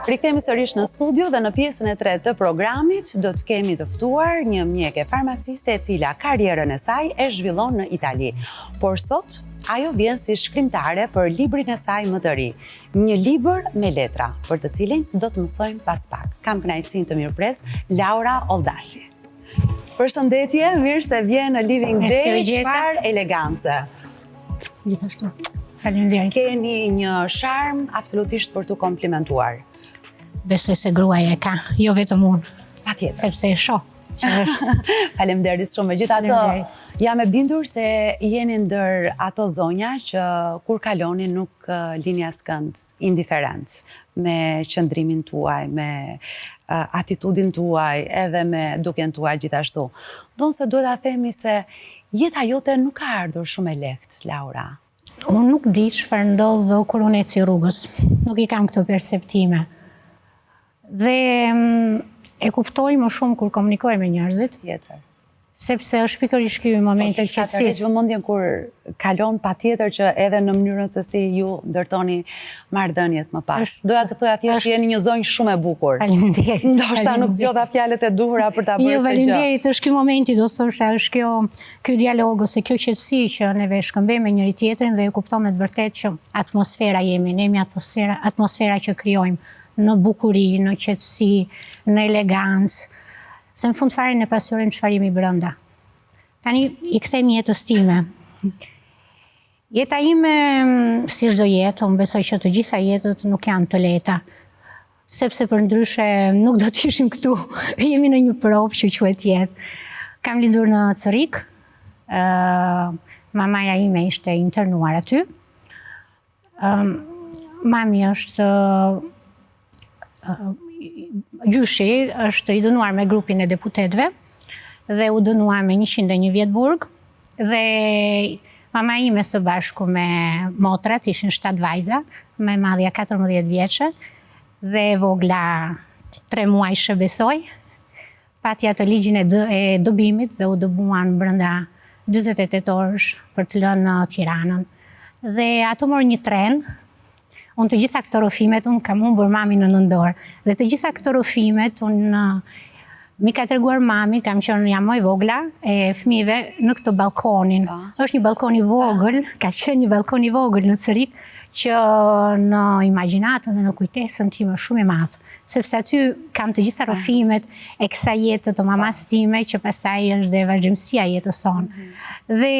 Rikthehemi sërish në studio dhe në pjesën e tretë të programit do të kemi të ftuar një mjeke farmaciste e cila karrierën e saj e zhvillon në Itali. Por sot ajo vjen si shkrimtare për librin e saj më të ri, një libër me letra, për të cilin do të mësojmë pas pak. Kam kënaqësinë të mirëpres Laura Oldashi. Përshëndetje, mirë se vjen në Living Day, çfarë elegance. Gjithashtu. Faleminderit. Keni një sharm absolutisht për të komplimentuar. Besoj se gruaja e ka, jo vetëm unë. Patjetër. Sepse e shoh që është. Faleminderit shumë. Megjithatë, jam e bindur se jeni ndër ato zonja që kur kaloni nuk lini askënd indiferent me qëndrimin tuaj, me atitudin tuaj, edhe me duken tuaj gjithashtu. Donë se duhet ta themi se jeta jote nuk ka ardhur shumë e lehtë, Laura. Unë nuk di çfarë ndodh kur unë eci rrugës. Nuk i kam këto perceptime. Dhe e kuptoj më shumë kur komunikoj me njerëzit. Tjetër. Sepse është pikërisht ky momenti i qetësisë. Vëmendjen kur kalon patjetër që edhe në mënyrën se si ju ndërtoni marrëdhëniet më pas. Doja të thoja thjesht jeni një zonjë shumë e bukur. Faleminderit. Ndoshta nuk zgjodha fjalët e duhura për ta bërë këtë gjë. Jo, faleminderit, është ky momenti, do thoshta, është ky dialog ose kjo qetësi që neve shkëmbejmë me njëri tjetrin dhe e kuptojmë të vërtetë që atmosfera jemi, ne jemi atmosfera që krijojmë në bukuri, në qetësi, në elegancë. Se në fund fare në pasurim çfarë jemi brenda. Tani i kthejmë jetës time. Jeta ime, si çdo jetë, unë besoj që të gjitha jetët nuk janë të lehta. Sepse për ndryshe nuk do të ishim këtu. Jemi në një provë që quhet jetë. Kam lindur në Cërik. Mamaja ime ishte internuar aty. Mami është gjyshi është i dënuar me grupin e deputetëve dhe u dënuar me 101 vjet burg dhe mama ime së bashku me motrat ishin 7 vajza, me madhja 14 vjeçe dhe vogla 3 muajshe besoj, pati atë ligjin e dobimit dhe u dëbuan brenda 48 orësh për të lënë Tiranën. Dhe ato morën një tren. Unë të gjitha këto rrofimet, unë kam humbur mamin në nëndorë, dhe të gjitha këto rrofimet, unë mi ka treguar mami, kam qenë jam më e vogla, e fëmijëve në këtë balkonin. Është një balkon i vogël, ka qenë një balkon i vogël në Cërik, që në imagjinatën dhe në kujtesën time shumë e madh, sepse aty kam të gjitha rrofimet e kësaj jete të mamas time, që pastaj është dhe vazhdimësia e jetës sonë. Dhe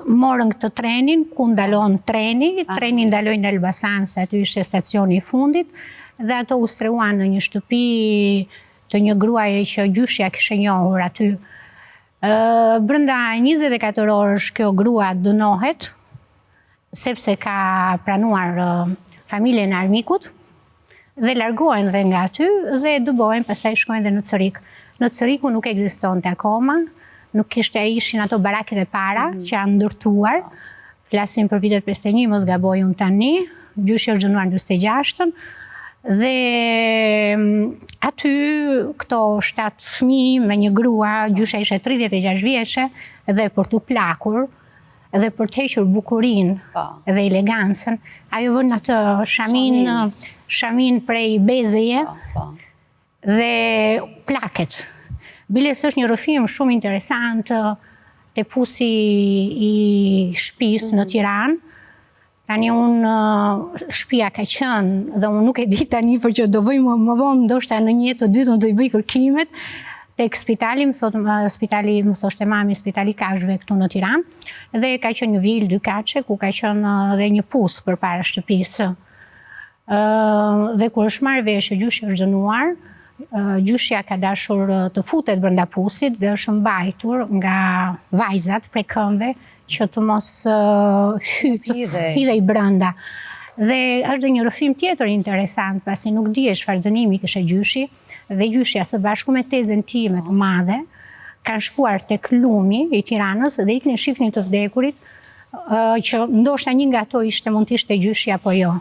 morën këtë trenin, ku ndalon treni ndaloi në Elbasan, se aty ishte stacioni i fundit, dhe ato u streuan në një shtëpi të një gruaje që gjyshja kishte njohur aty. Brenda 24 orësh kjo grua dënohet, sepse ka pranuar familjen e armikut, dhe largohen dhe nga aty, dhe dëbohen, pastaj shkojnë dhe në Cërik. Në Cëriku nuk ekzistonte akoma, nuk ishin ato baraket e para që janë ndërtuar, flasim për vitet 51, mos gaboj unë tani, gjyshi është dënuar në 46-ën, dhe aty këto 7 fëmijë me një grua, gjysha ishte 36 vjeçe, dhe për t'u plakur, dhe për të hequr bukurinë dhe elegancën, ajo vën atë shamin prej bezeje dhe plaket. Biles është një rrëfim shumë interesant te pusi i shtëpisë në Tiranë. Tani unë shtëpia ka qenë dhe unë nuk e di tani për që do vëj më vonë, ndoshta në një jetë të dytë do i bëj kërkimet tek spitali, më thoshte mami, spitali Kashve këtu në Tiranë, dhe ka qenë një vilë 2 kaçe, ku ka qenë dhe një pus përpara shtëpisë. Dhe kur është marrë vesh që gjyshi është dënuar, gjyshja ka dashur të futet brenda pusit dhe është mbajtur nga vajzat prej këmbëve që të mos hidhej brenda. Dhe është dhe një rrëfim tjetër interesant, pasi nuk di çfarë dënimi kishte gjyshi, dhe gjyshja së bashku me tezën time të madhe kanë shkuar tek lumi i Tiranës dhe iknin shifnin të vdekurit, që ndoshta një nga ato mund të ishte gjyshi apo jo.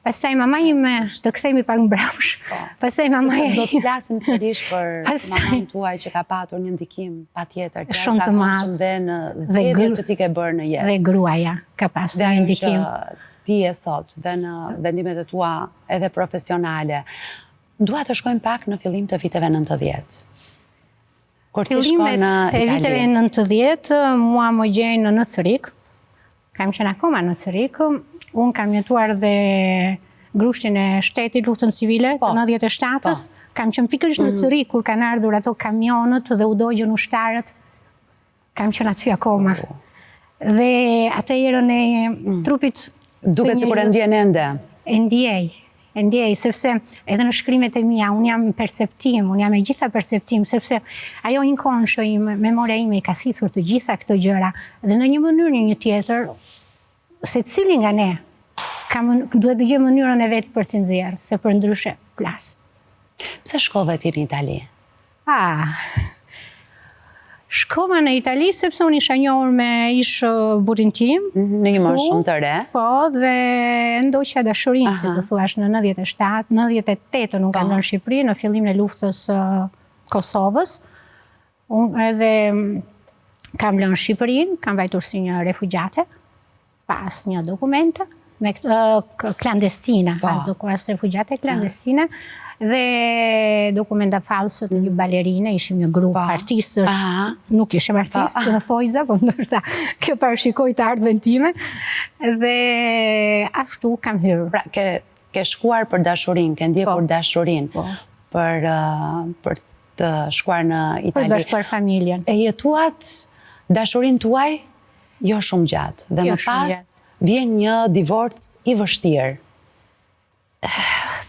Pastaj mama ime, të kthehemi pak mbrapsh. Pastaj mamaja do të flasim sërish për mamën tuaj që ka patur një ndikim patjetër shumë të madh dhe në zgjedhjet që ti ke bërë në jetë. Dhe gruaja ka pasur një ndikim. ti e sot dhe në vendimet e tua edhe profesionale, dua të shkojmë pak në fillim të viteve 90. Kur ti shkon në Itali. E viteve 90, mua më gjejnë në Cërik, kam qenë akoma në Cërik, unë kam jetuar dhe grushtin e shtetit luftën civile të 97-ës, kam qenë pikërisht në Cërik kur kanë ardhur ato kamionët dhe u dogjën ushtarët, kam qenë aty akoma. Dhe atëherën e trupit... Duket sikur e ndjen ende. E ndjej, sepse edhe në shkrimet e mia, unë jam perceptim, unë jam e gjitha perceptim, sepse ajo inkonshë ime, memoria ime i ka thithur të gjitha këto gjëra, dhe në një mënyrë një tjetër, se cili nga ne duhet të gjë mënyrën e vetë për të nxjerrë, se për ndryshe plas. Pse shkove ti në Itali? Shkova në Itali sepse unë isha njohur me ish burrin tim. Në një moshë shumë të re. Po, dhe ndoqja dashurinë, si të thuash, në 97, 98 unë kam në Shqipëri, në fillimin e luftës Kosovës. Unë edhe kam lënë Shqipërinë, kam vajtur si një refugjate, pas një dokumente, me klandestina, pas refugjate klandestina, dhe dokumenta falsë të një balerine, ishim një grup artistësh, nuk ishim artistë në Fojza, po ndërsa kjo parashikoj të ardhën time, dhe ashtu kam hyrë. Pra, ke shkuar për dashurin, ke ndjekur dashurin, për të shkuar në Itali. Për të bashkuar familjen. E jetuat dashurin tuaj jo shumë gjatë, dhe më pas vjen një divorc i vështirë.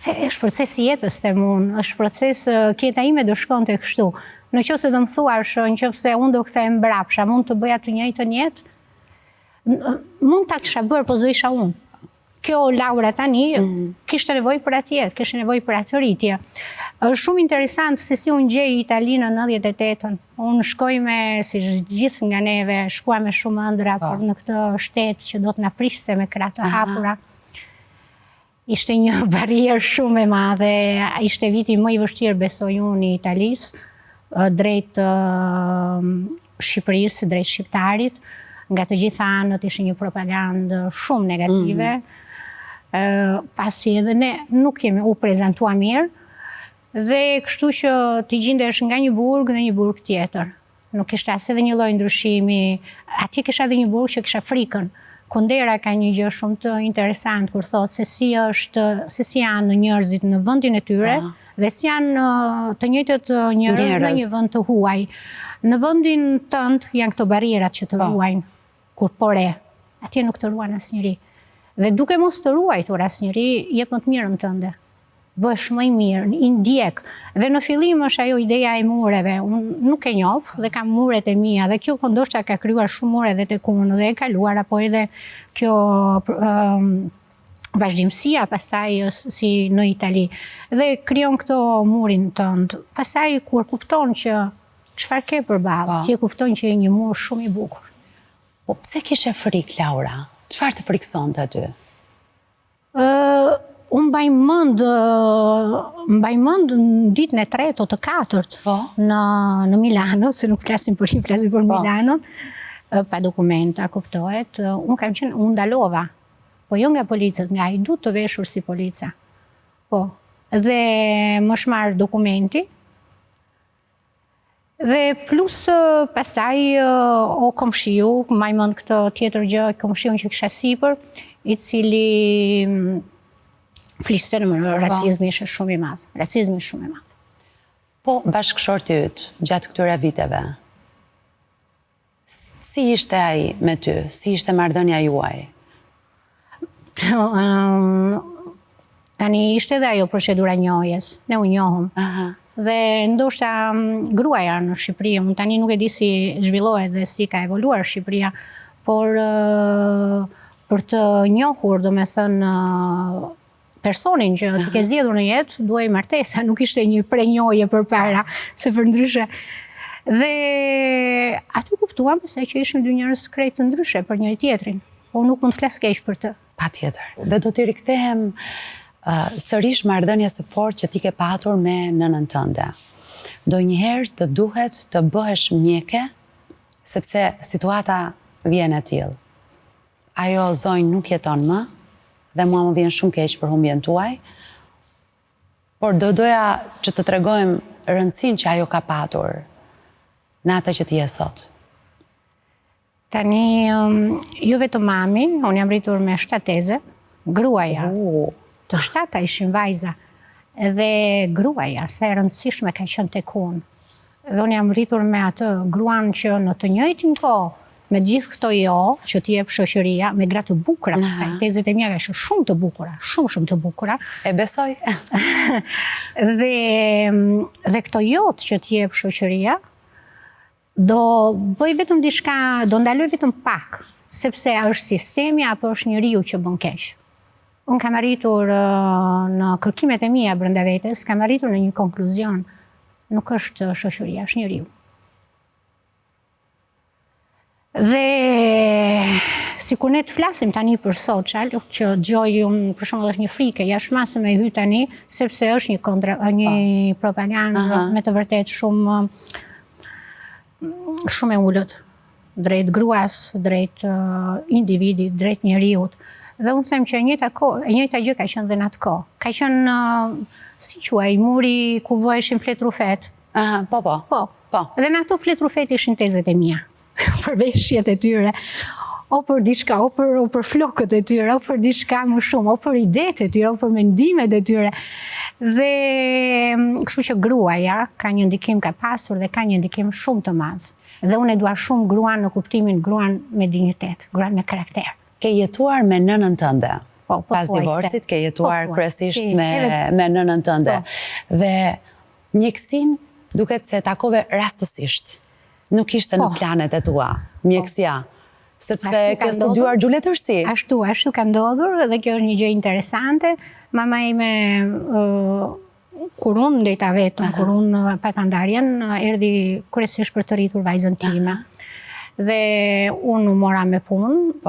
është proces i jetës të mund, është proces kjeta ime do shkon të kështu. Në qoftë se do më thuash, në qoftë se unë do kthehem mbrapsha, mund të bëja të njëjtën jetë, mund ta kisha bërë, po zë isha unë. Kjo Laura tani kishte nevojë për atë jetë, kishte nevojë për atë rritje. Është shumë interesant se si unë gjej Italinë në 98-ën. Unë shkoj me, si gjithë nga neve, shkua me shumë ëndra, por në këtë shtet që do të na prishte me krahë të hapura. Ishte një barierë shumë e madhe, ishte viti më i vështirë, besoj unë, i Italisë, drejt Shqipërisë, drejt shqiptarit, nga të gjitha anët ishte një propagandë shumë negative, pasi edhe ne nuk kemi u prezentua mirë, dhe kështu që t'i gjendesh nga një burg në një burg tjetër. Nuk ishte as edhe një lloj ndryshimi, atje kisha edhe një burg që kisha frikën. Kundera ka një gjë shumë të interesant kur thotë se si janë njerëzit në vendin e tyre dhe si janë të njëjtët njerëz në një vend të huaj. Në vendin tënd janë këto barrierat që të ruajnë kur po re. Atje nuk të ruan asnjëri. Dhe duke mos të ruajtur asnjëri, jep më të mirën tënde. Bësh më i mirë, i ndjek. Dhe në fillim është ajo ideja e mureve. Unë nuk e njoh dhe kam muret e mia dhe kjo ndoshta ka krijuar shumë mure edhe tek unë dhe e kaluar apo edhe kjo vazhdimësia pastaj si në Itali. Dhe krijon këto murin tënd. Pastaj kur kupton që çfarë ke përballë, ti e kupton që je një mur shumë i bukur. Po pse kishe frikë, Laura? Çfarë të friksonte aty? Unë mbaj mend në ditën e 3 o të 4 në Milano, se nuk flasim për një, flasim për Milano, pa dokumenta, kuptohet. Unë ndalova, po jo nga policët, nga i du të veshur si polica. Po, dhe më shmar dokumenti, dhe plus pastaj o komshiu, mbaj mend këtë tjetër gjë, komshiun që kisha sipër, i cili fliste në racizmi ishte shumë i madh. Racizmi shumë i madh. Po, bashkëshorti yt, gjatë këtyre viteve, si ishte ai me ty? Si ishte marrëdhënia juaj? Tani ishte dhe ajo procedura njohjes. Ne u njohëm. Dhe ndoshta gruaja në Shqipëri, unë tani nuk e di si zhvillohet dhe si ka evoluar Shqipëria, por për të njohur, domethënë, personin që të ke zgjedhur në jetë, duhej martesa, nuk ishte një prenjohje përpara, se përndryshe. Dhe aty kuptuam se që ishim dy njerëz krejt të ndryshe për njëri tjetrin, po nuk mund të flas keq për të. Patjetër. Dhe do t'i rikthehem sërish marrëdhënies së fortë që ti ke patur me nënën tënde. Ndonjëherë të duhet të bëhesh mjeke, sepse situata vjen e tillë. Ajo zonjë nuk jeton më, dhe mua më vjen shumë keq për humbjen tuaj, por doja që të tregojmë rëndësinë që ajo ka patur në atë që ti je sot. Tani, jo vetëm mami, unë jam rritur me 7 teze, gruaja, të 7 ishin vajza, dhe gruaja, se rëndësishme ka qenë tek unë. Dhe unë jam rritur me atë gruan që në të njëjtin kohë, me gjithë këto që t'i jep shoqëria, me gra të bukura, pastaj tezet e mia kanë qenë shumë të bukura, shumë të bukura. E besoj. Dhe këto që t'i jep shoqëria, do bëj vetëm diçka, do ndaloj vetëm pak, sepse është sistemi apo është njeriu që bën keq. Unë kam arritur në kërkimet e mia brenda vetes, kam arritur në një konkluzion, nuk është shoqëria, është njeriu. Dhe si kur ne të flasim tani për social, që gjoj unë për shumë është një frike, jashtëmasë me hy tani, sepse është një propagandë me të vërtet shumë e ullët, drejt gruas, drejt individit, drejt njeriut. Dhe unë them që e njëjta gjë ka qenë dhe në atë kohë. Ka qenë, si quaj, muri ku bëheshin fletrufet. Po. Dhe në ato fletrufet ishin tezet e mia, për veshjet e tyre, o për diçka, o për flokët e tyre, o për diçka më shumë, o për idetë e tyre, o për mendimet e tyre. Dhe kështu që gruaja ka një ndikim, ka pasur dhe ka një ndikim shumë të madh. Dhe unë e dua shumë gruan në kuptimin gruan me dinjitet, gruan me karakter. Ke jetuar me nënën tënde. Pas divorcit ke jetuar kryesisht me nënën tënde. Dhe mjekësinë duket se takove rastësisht. Nuk ishte në planet e tua, mjekësia. Sepse ke studiuar gjuletërsi. Ashtu ka ndodhur dhe kjo është një gjë interesante. Mama ime, kur unë ndejta vetëm, kur unë pata ndarjen, erdhi kryesisht për të rritur vajzën time. Dhe unë u mora me punë,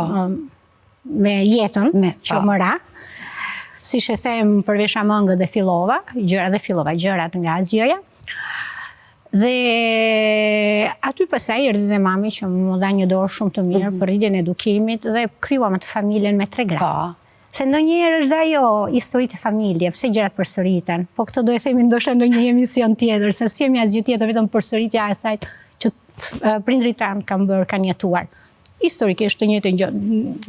me jetën që më ra. Si që them, përvesha mëngët dhe fillova gjërat nga Azioja. Dhe aty pasaj erdhi dhe mami që më dha një dorë shumë të mirë për rritjen e edukimit dhe kryuam atë familjen me 3 gra. Se ndonjëherë është ajo historitë e familje, pse gjërat përsëriten. Po këtë do e themi ndoshta në një emision tjetër, se s'jemi asgjë tjetër vetëm përsëritja e asaj që prindrit tanë kanë jetuar. Historikisht të njëjtën gjë.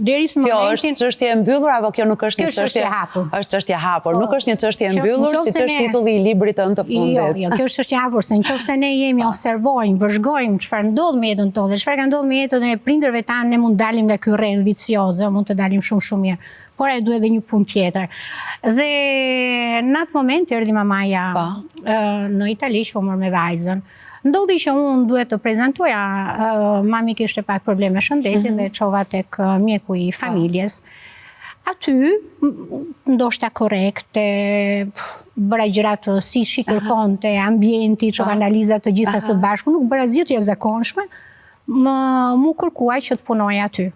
Kjo është çështje e mbyllur apo kjo nuk është një çështje e hapur? Është çështje e hapur, nuk është një çështje e mbyllur, siç është titulli i librit tënd të fundit. Jo, kjo është çështje e hapur, se nëse ne jemi observojmë, vëzhgojmë çfarë ndodh me jetën tonë dhe çfarë ka ndodhur me jetën e prindërve tanë, ne mund dalim nga ky rreth vicioz, mund të dalim shumë mirë. Por ai duhet edhe një punë tjetër. Dhe në atë moment erdhi mamaja në Itali që u mor me vajzën. Ndodhi që unë duhet të prezantoja, mami kishte pak probleme shëndeti dhe çova tek mjeku i familjes. Aty, ndoshta korrekte, bëra gjërat si kërkonte, ambienti, çova analizat të gjitha së bashku, nuk bëra asgjë të jashtëzakonshme, mu kërkuaj që të punoj aty.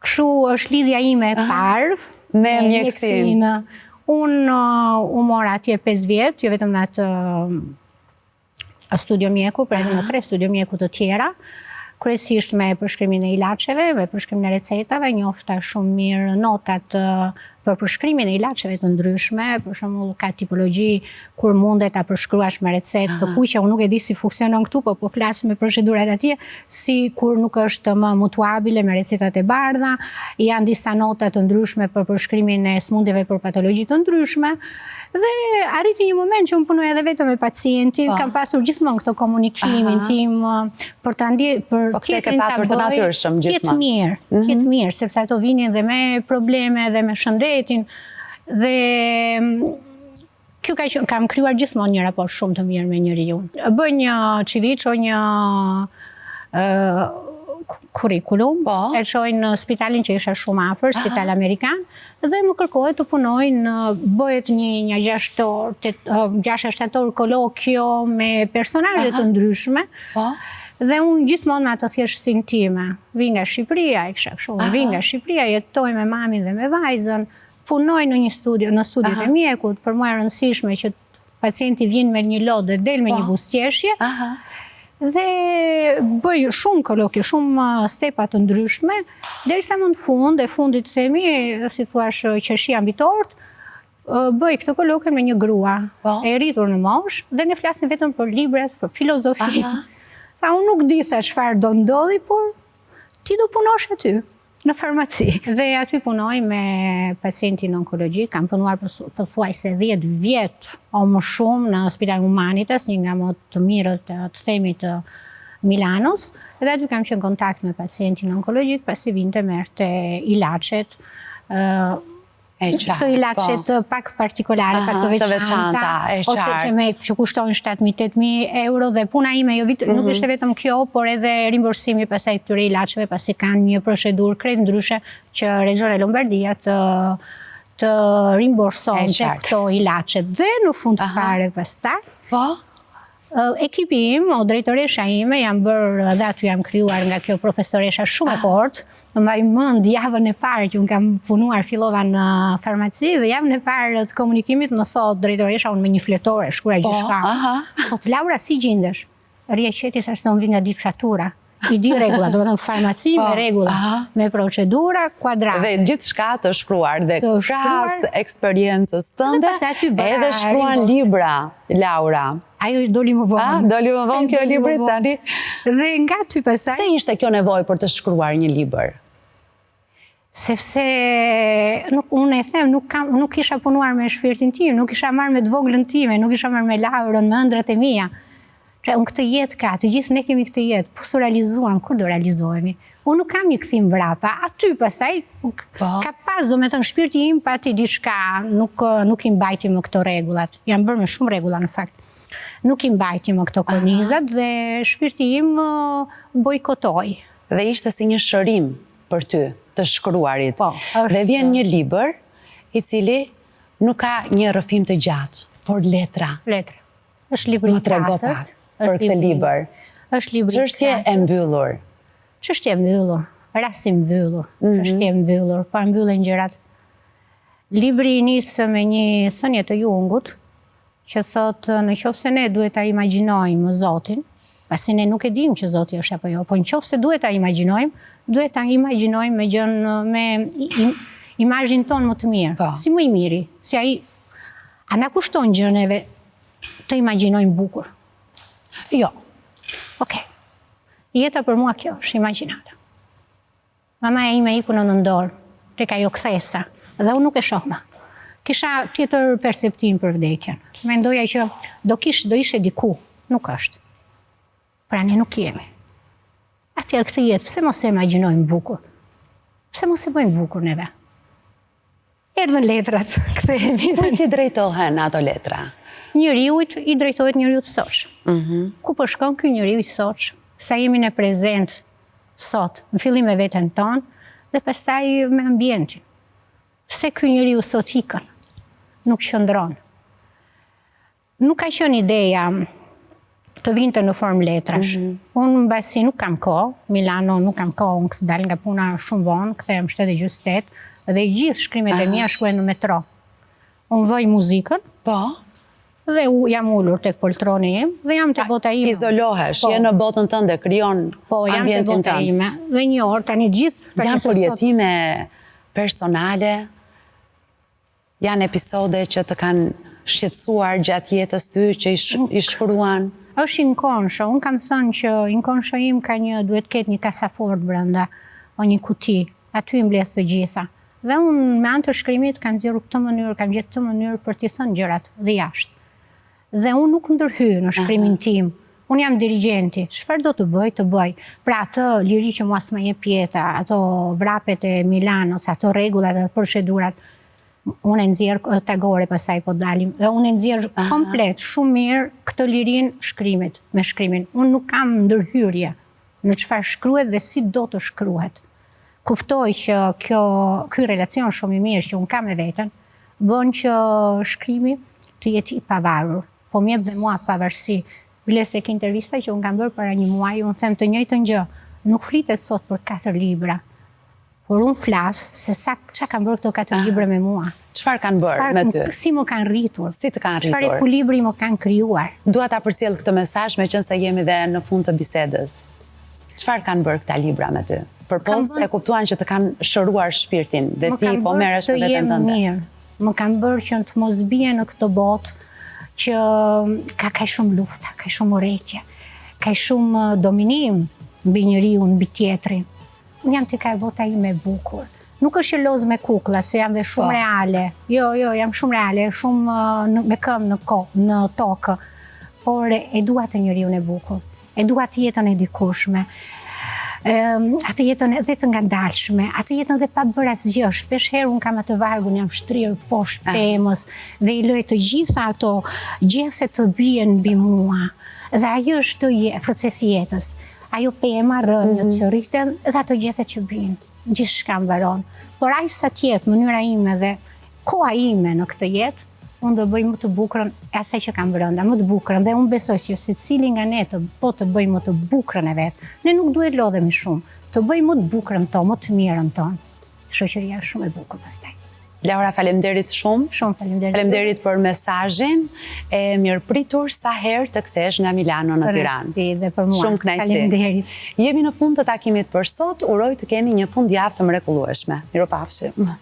Kështu është lidhja ime e parë me mjekësinë. Unë u mora atje 5 vjet, jo vetëm në atë studio mjeku, për edhe në 3 studio mjeku të tjera, kryesisht me përshkrimin e ilaçeve, me përshkrimin e recetave, njofta shumë mirë notat për përshkrimin e ilaçeve të ndryshme, për shembull ka tipologji kur mundet ta përshkruash me recetë të kuqe, unë nuk e di si funksionon këtu, po flas me procedurat atje, si kur nuk është më mutuabile me recetat e bardha, janë disa nota të ndryshme për përshkrimin e smundjeve për patologji të ndryshme. Dhe arriti një moment që unë punoj edhe vetëm me pacientin, kam pasur gjithmonë këto komunikimin tim për të tjetrin ta bëj, tjetë mirë, sepse ato vinin dhe me probleme dhe me shëndetin. Dhe kjo kam krijuar gjithmonë një raport shumë të mirë me njeriu. Bëj një çiviço, një kurikulum, e çoj në spitalin që isha shumë afër, spital amerikan, dhe më kërkohet të punoj bëhet një 6-7 orë kolokjo me personazhe të ndryshme. Dhe unë gjithmonë me atë thjeshtësinë time, vi nga Shqipëria, vi nga Shqipëria, jetoj me mamin dhe me vajzën, punoj në një studio, në studiot e mjekut, për mua e rëndësishme që pacienti vjen me një lot dhe del me një buzëqeshje. dhe bëj shumë kolokje, shumë stepa të ndryshme, derisa më në fund, e fundit themi, si thua qershia mbi tort, bëj këtë kolokje me një grua, e rritur në moshë, dhe ne flasim vetëm për librat, për filozofi. Tha, unë nuk di çfarë do ndodhi, por ti do punosh aty, në farmaci. Dhe aty punoj me pacientin onkologjik, kam punuar pothuajse 10 vjet o më shumë në Spital Humanitas, një nga më të mirët të themi të Milanos, dhe aty kam qenë kontakt me pacientin onkologjik, pasi vinte merrte ilaçet, këto ilaçet pak partikolare, pak të veçanta, ose që kushtojnë 7.000-8.000 euro, dhe puna ime nuk ishte vetëm kjo, por edhe rimbursimi pasaj këtyre ilaçeve, pasi kanë një procedurë krejt ndryshe që Regione Lombardia të rimbursonte këto ilaçet. Dhe në fund fare pastaj, ekipi im, o drejtoresha ime, jam bërë, dhe aty jam krijuar nga kjo profesoresha shumë e fortë, më mbaj mend javën e parë që unë kam punuar, fillova në farmaci, dhe javën e parë të komunikimit më thot drejtoresha, unë me një fletore, shkruaj gjithçka. Thot, Laura, si gjendesh? Rria qeti sa unë vi nga diktatura. I di rregulla, do të thënë farmaci me rregulla, me procedura kuadrate. Dhe gjithçka të shkruar, dhe krahas eksperiencës tënde, edhe shkruan libra, Laura. Ajo doli më vonë. Doli më vonë kjo libri tani. Dhe nga ty pasaj... Se ishte kjo nevojë për të shkruar një libër? Sepse, unë e them, nuk isha punuar me shpirtin tim, nuk isha marrë me të voglën time, nuk isha marrë me Laurën, me ëndrat e mia. Unë këtë jetë ka, të gjithë ne kemi këtë jetë, po su realizuam, kur do realizohemi? Unë nuk kam një këthim vrapa, aty pasaj, ka pas, do me thënë, shpirti im pati diçka, nuk i mbajti më këto rregullat. Jam bërë me shumë rregulla në fakt. Nuk i mbajti më këto kornizat dhe shpirti im bojkotoi. Dhe ishte si një shërim për ty të shkruarit. Dhe vjen një libër i cili nuk ka një rrëfim të gjatë, por letra. Letra. Është libri i katërt. Për këtë libër. Është libri i katërt. Çështje e mbyllur. Çështje e mbyllur. Rast i mbyllur. Çështje e mbyllur. Pa mbyllen gjërat. Libri nisë me një thënie të Jungut, që thotë, në qoftë se ne duhet ta imagjinojmë Zotin, pasi ne nuk e dimë që Zoti është apo jo, po në qoftë se duhet ta imagjinojmë, duhet ta imagjinojmë me gjën, me imazhin ton më të mirë. Si më i miri, si ai, a na kushton gjëneve të imagjinojmë bukur? Jo. Okej. Jeta për mua kjo është imagjinata. Mamaja ime iku në nëndorë, tek ajo kthesa, dhe unë nuk e shoh më. Kisha tjetër perceptim për vdekjen. Mendoja që do ishe diku, nuk është. Pra ne nuk jemi. Atëherë këtë jetë, pse mos e imagjinojmë bukur? Pse mos e bëjmë bukur neve? Erdhën letrat, kthehemi. Kur ti drejtohen ato letra? Njeriut i drejtohet njeriut sot. Ku po shkon ky njeriu i sot? Sa jemi në prezent sot, në fillim me veten tonë, dhe pastaj me ambientin. Pse ky njeriu sot ikën? Nuk qëndron. Nuk ka qenë ideja të vinte në formë letrash. Unë mbasi nuk kam kohë, Milano nuk kam kohë, unë dal nga puna shumë vonë, kthehem 7:28, dhe i gjithë shkrimet e mia shkruhen në metro. Unë voj muzikën, dhe jam ullur tek poltroni im, dhe jam te bota ime. Izolohesh, je në botën tënde, krijon ambientin tënd. Po, jam te bota ime, dhe një orë, tani gjithë... Janë përjetime personale, janë episode që të kanë shqetësuar gjatë jetës ty, që i shkruan? Është inkonshë, unë kam thënë që inkonshë im ka duhet ketë një kasafort brenda, o një kuti, aty i mbledh të gjitha. Dhe unë me anë të shkrimit kam gjetur këtë mënyrë, kam gjetur këtë mënyrë për t'i thënë gjërat dhe jashtë. Dhe unë nuk ndërhy në shkrimin tim. Unë jam dirigjenti, çfarë do të bëj, të bëj. Pra atë liri që mua s'ma jep jeta, ato vrapet e Milanos, ato rregullat e procedurat, unë e nxjerr tagore pasaj po dalim, dhe unë e nxjerr komplet shumë mirë këtë lirin shkrimit, me shkrimin. Unë nuk kam ndërhyrje në çfarë shkruhet dhe si do të shkruhet. Kuptoj që ky relacion shumë i mirë që unë kam me veten, bën që shkrimi të jetë i pavarur, po më jep dhe mua pavarësi. Biles tek intervista që unë kam bërë para një muaji, unë them të njëjtën gjë, nuk flitet sot për 4 libra, por unë flas se çka kam bërë këto 4 libra me mua. Çfarë kanë bërë me ty? Si më kanë rritur? Si të kanë rritur? Çfarë ekuilibri më kanë krijuar? Dua ta përcjell këtë mesazh me qenë se jemi dhe në fund të bisedës. Çfarë kanë bërë këta libra me ty? Përpos e kuptuan që të kanë shëruar shpirtin dhe ti po merresh për veten tënde. Më kanë bërë që të mos bie në këtë botë që ka kaq shumë lufta, ka shumë urrëtie, ka shumë dominim mbi njeriu, mbi tjetrin. Unë jam tek ajo bota ime e bukur. Nuk është që loz me kukla, se jam dhe shumë reale. Jo, jam shumë reale, shumë me këmbë në tokë. Por e dua të njeriun e bukur. E dua të jetën e dikushme. Atë jetën edhe të ngandalshme, atë jetën dhe pa bërë asgjë. Shpesh herë unë kam atë vargun, jam shtrirë poshtë pemës dhe i loj të gjitha ato gjethe të bien mbi mua. Dhe ajo është procesi jetës. Ajo pema, rënjët që rriten dhe ato gjethe që bien. Gjithçka mbaron. Por aq sa tjetë mënyra ime dhe koha ime në këtë jetë, unë do bëj më të bukurën e asaj që kam brenda, më të bukurën, dhe unë besoj që secili nga ne të bëj më të bukurën e vet. Ne nuk duhet lodhemi shumë, të bëj më të bukurën tonë, më të mirën tonë. Shoqëria është shumë e bukur pastaj. Laura, faleminderit shumë. Shumë faleminderit. Faleminderit për mesazhin e mirëpritur sa herë të kthesh nga Milano në Tiranë. Përsi dhe për mua. Shumë kënaqësi. Faleminderit. Jemi në fund të takimit për sot. Uroj të keni një fundjavë të mrekullueshme. Miropafshim.